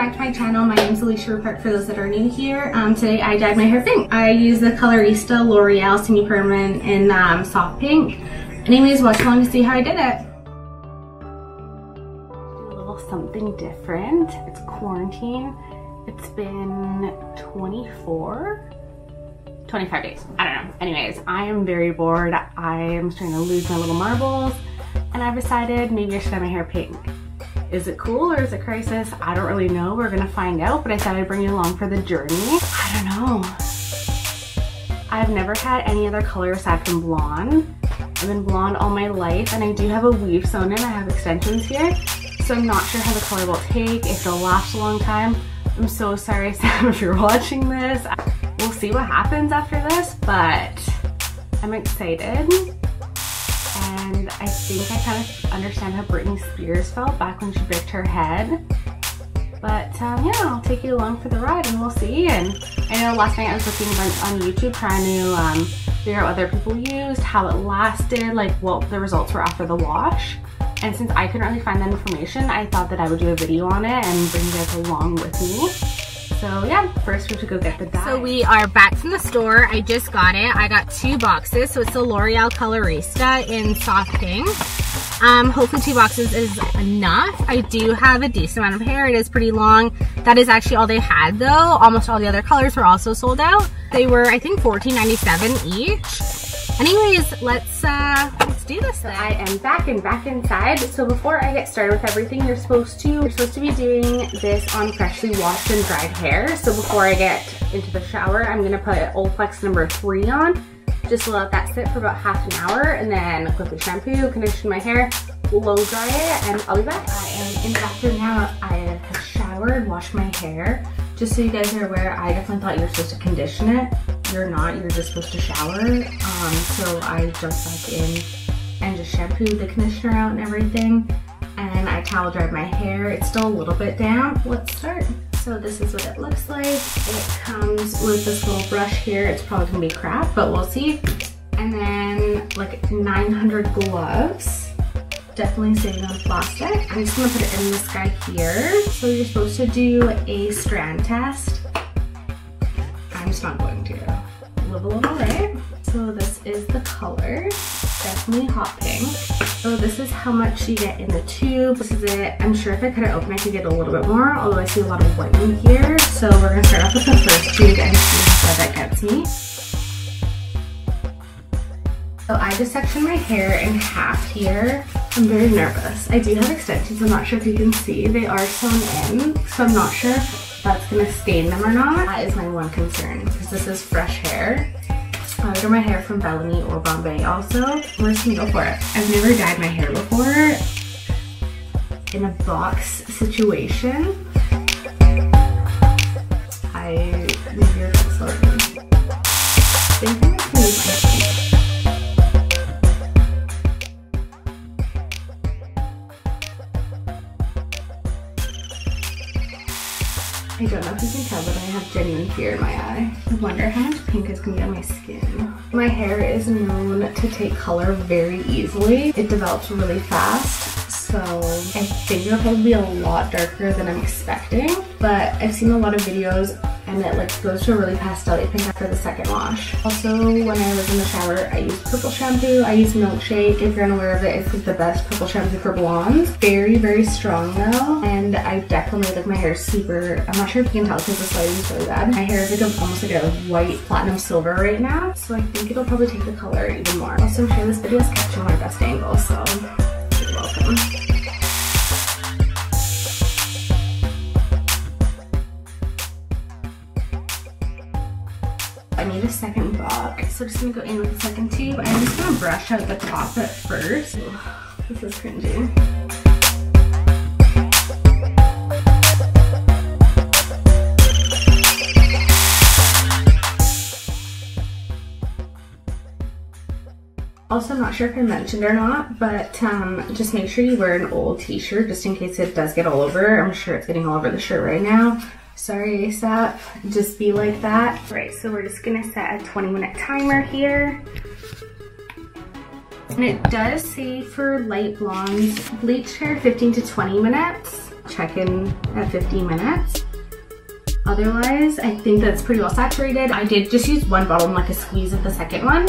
back to my channel. My name is Alicia Rupert for those that are new here. Today I dyed my hair pink. I use the Colorista L'Oreal Semi-Permanent in soft pink. Anyways, watch along to see how I did it. Do a little something different. It's quarantine. It's been 25 days. I don't know. Anyways, I am very bored. I am starting to lose my little marbles and I've decided maybe I should dye my hair pink. Is it cool or is it crisis? I don't really know. We're gonna find out, but I thought I'd bring you along for the journey. I don't know. I've never had any other color aside from blonde. I've been blonde all my life and I do have a weave sewn in. I have extensions here. So I'm not sure how the color will take, if it'll last a long time. I'm so sorry, Sam, if you're watching this. We'll see what happens after this, but I'm excited. And I think I kind of understand how Britney Spears felt back when she baked her head. But yeah, I'll take you along for the ride and we'll see. And I know last night I was looking on YouTube trying to figure out what other people used, how it lasted, like what the results were after the wash. And since I couldn't really find that information, I thought that I would do a video on it and bring you guys along with me. So yeah, first we have to go get the dye. So we are back from the store. I just got it. I got 2 boxes. So it's the L'Oreal Colorista in soft pink. Hopefully 2 boxes is enough. I do have a decent amount of hair. It is pretty long. That is actually all they had though. Almost all the other colors were also sold out. They were, I think, $14.97 each. Anyways, let's do this thing. I am back inside. So before I get started with everything, you're supposed to be doing this on freshly washed and dried hair. So before I get into the shower, I'm gonna put Olaplex number 3 on. Just let that sit for about half an hour and then quickly shampoo, condition my hair, blow dry it, and I'll be back. I am in the bathroom now. I have showered, washed my hair. Just so you guys are aware, I definitely thought you were supposed to condition it. You're not, you're just supposed to shower. So I jumped back in and just shampooed the conditioner out and everything. And I towel dried my hair. It's still a little bit damp. Let's start. So this is what it looks like. It comes with this little brush here. It's probably gonna be crap, but we'll see. And then like 900 gloves. Definitely saving on plastic. I'm just gonna put it in this guy here. So you're supposed to do a strand test. I'm just not going to. Live a little, right? So this is the color. Definitely hot pink. So this is how much you get in the tube. This is it. I'm sure if I cut it open I could get a little bit more, although I see a lot of white in here. So we're gonna start off with the first tube and see how far that gets me. So I just sectioned my hair in half here. I'm very nervous. I do have extensions. I'm not sure if you can see. They are sewn in, so I'm not sure if that's gonna stain them or not. That is my one concern because this is fresh hair. I got my hair from Bellamy or Bombay also. We're just gonna go for it. I've never dyed my hair before in a box situation. Maybe you're slow. I think I'm just gonna use my hands. I don't know if you can tell, but I have genuine fear in my eye. I wonder how much pink is gonna be on my skin. My hair is known to take color very easily. It develops really fast, so I think it'll probably be a lot darker than I'm expecting. But I've seen a lot of videos and it like goes to a really pastel pink after the second wash. Also, when I was in the shower, I used purple shampoo. I used Milkshake. If you're unaware of it, it's like the best purple shampoo for blondes. Very, very strong though. And I definitely like my hair super, I'm not sure if you can tell because the lighting is really bad. My hair is like almost like a white platinum silver right now. So I think it'll probably take the color even more. Also, I'm sure this video is capturing my best angle, so you're welcome. I need a second box, so I'm just gonna go in with the second tube. I'm just gonna brush out the top at first. This is cringy. Also, I'm not sure if I mentioned or not, but just make sure you wear an old t-shirt just in case it does get all over. I'm sure it's getting all over the shirt right now. Sorry, ASAP. Just be like that. Right, so we're just gonna set a 20-minute timer here. And it does say for light blondes, bleach hair 15 to 20 minutes. check in at 15 minutes. Otherwise, I think that's pretty well saturated. I did just use one bottle and like a squeeze of the second one.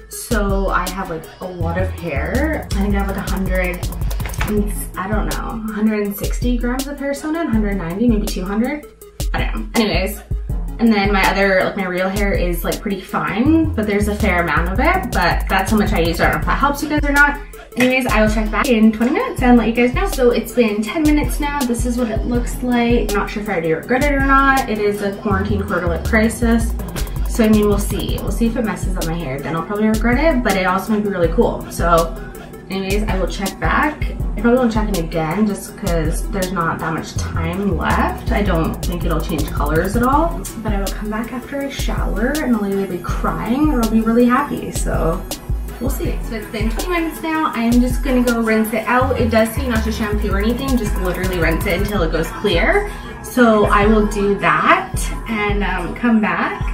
So I have like a lot of hair. I think I have like 160 grams of hair sewn in, 190, maybe 200. I don't know. Anyways, and then my other, like my real hair is like pretty fine, but there's a fair amount of it, but that's how much I use. I don't know if that helps you guys or not. Anyways, I will check back in 20 minutes and let you guys know. So it's been 10 minutes now. This is what it looks like. I'm not sure if I already regret it or not. It is a quarantine quarter life crisis. So I mean, we'll see. We'll see if it messes up my hair. Then I'll probably regret it, but it also might be really cool. So anyways, I will check back. I probably won't check in again just because there's not that much time left. I don't think it'll change colors at all. But I will come back after I shower and I'll either be crying or I'll be really happy. So we'll see. So it's been 20 minutes now. I am just gonna go rinse it out. It does say not to shampoo or anything, just literally rinse it until it goes clear. So I will do that and come back.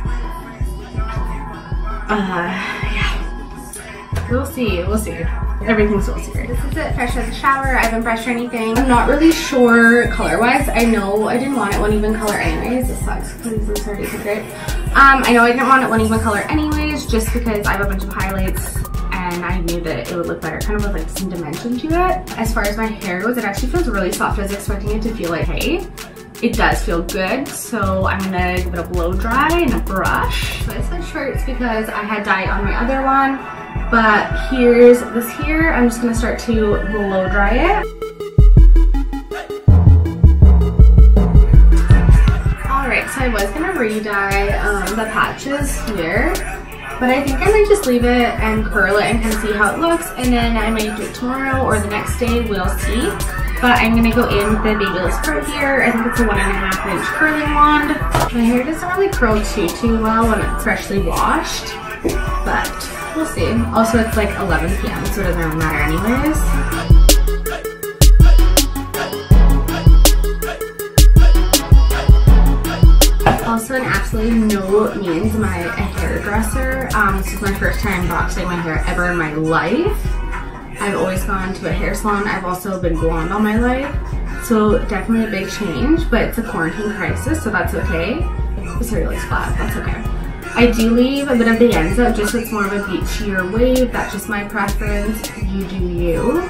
Yeah. We'll see. Everything's still secret. This is it, fresh out of the shower. I haven't brushed or anything. I'm not really sure color-wise. I know I didn't want it one even color anyways. This sucks because this already secret. I know I didn't want it one even color anyways, just because I have a bunch of highlights and I knew that it would look better, kind of with like some dimension to it. As far as my hair goes, it actually feels really soft. I was expecting it to feel like hay. It does feel good, so I'm gonna give it a blow dry and a brush. So I said shorts because I had dye on my other one, but here's this here. I'm just gonna start to blow dry it. Alright, so I was gonna re-dye the patches here, but I think I might just leave it and curl it and kind of see how it looks, and then I might do it tomorrow or the next day, we'll see. But I'm gonna go in with the Babyless Pro here. I think it's a 1.5 inch curling wand. My hair doesn't really curl too well when it's freshly washed, but we'll see. Also, it's like 11 p.m. so it doesn't really matter anyways. Also, in absolutely no means am I a hairdresser. This is my first time boxing my hair ever in my life. I've always gone to a hair salon. I've also been blonde all my life. So definitely a big change, but it's a quarantine crisis, so that's okay. This hair looks flat, that's okay. I do leave a bit of the ends out just so it's more of a beachier wave. That's just my preference. You do you.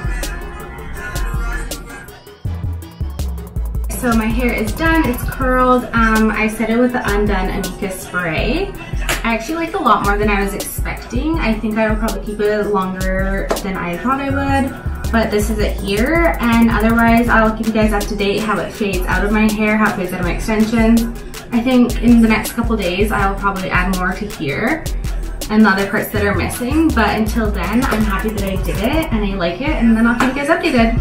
So my hair is done, it's curled. I set it with the Undone Amika spray. I actually like it a lot more than I was expecting. I think I will probably keep it longer than I thought I would, but this is it here. And otherwise, I'll keep you guys up to date how it fades out of my hair, how it fades out of my extensions. I think in the next couple days, I'll probably add more to here and the other parts that are missing. But until then, I'm happy that I did it and I like it, and then I'll keep you guys updated.